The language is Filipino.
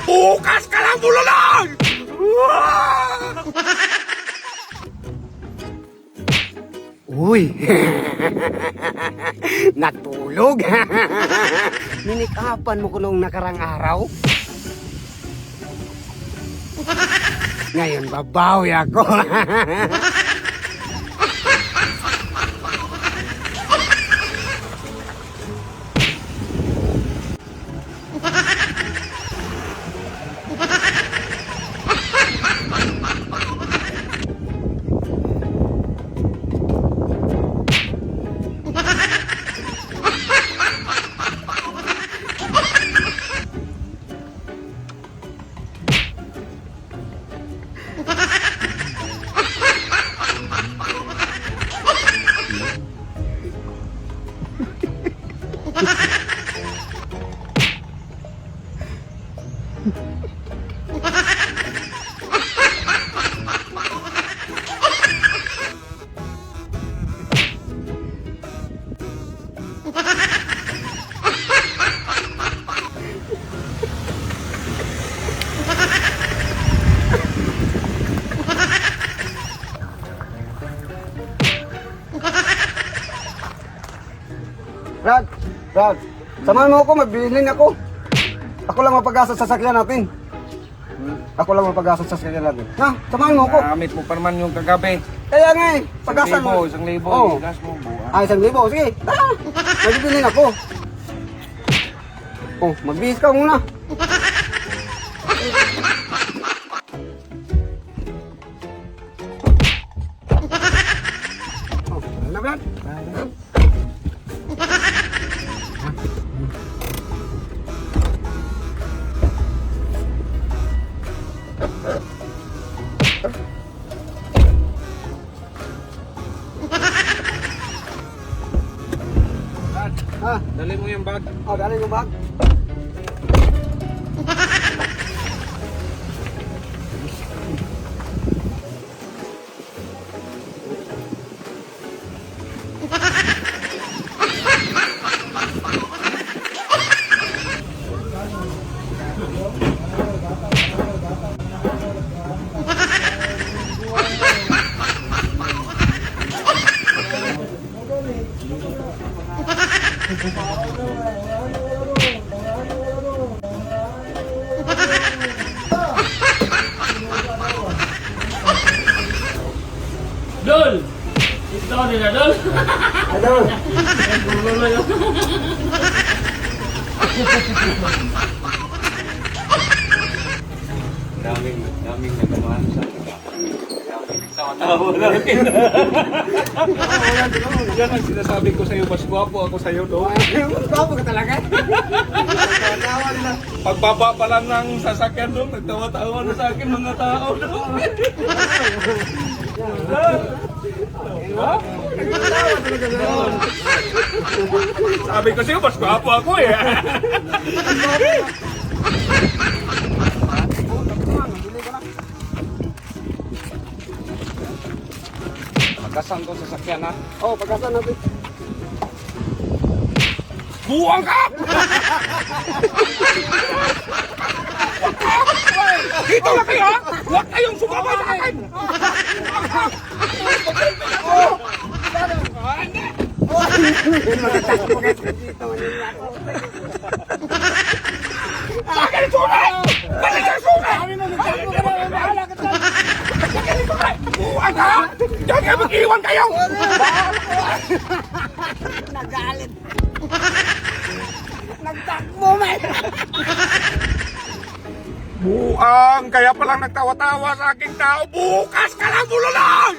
Bukas ka lang bulungan! Uy! Natulog! Minikapan mo ko nung nakarang araw? Ngayon babawi ako! Brad, samahan mo ako, magbilin ako. Ako lang mapag-asa sa sasakyan natin. Ako lang mapag-asa sa sasakyan natin. Ha? Samahan mo ako. Namit mo pa naman yung kagabi. Kaya nga eh, pag-asa mo. Isang libo. Oo. Gas mo, buwan. Ah, 1,000. Sige, tara. Magbilin ako. Oh, magbihis ka muna. Oh, ano na, Brad? Ah, Dali mo yung bag. oh, dali yung bag. Dol! Ito nila, Dol! Ano? Daming naganoan sa akin. Tawa natin. Yan ang sinasabi ko sa'yo, mas gwapo ako sa'yo doon. Bago ka talaga. Pagbaba pa lang ng sasakyan doon, nagtawa-tawa na sa akin mga tao doon. Sabi ko sa'yo, mas gwapo ako eh. Pagkasan ko sa sasakyan ha. Oh, pag-asa natin. Buwang ka! Dito na kayo ha! Huwag kayong sumabay sa akin! Bakit ito na? Bakit ito na? Buwang ka! Diyan kayo mag-iwan kayo! Nagalit. Nagtakbo, man. Buang, kaya palang nagtawa-tawa sa aking tao. Bukas ka lang bulungan!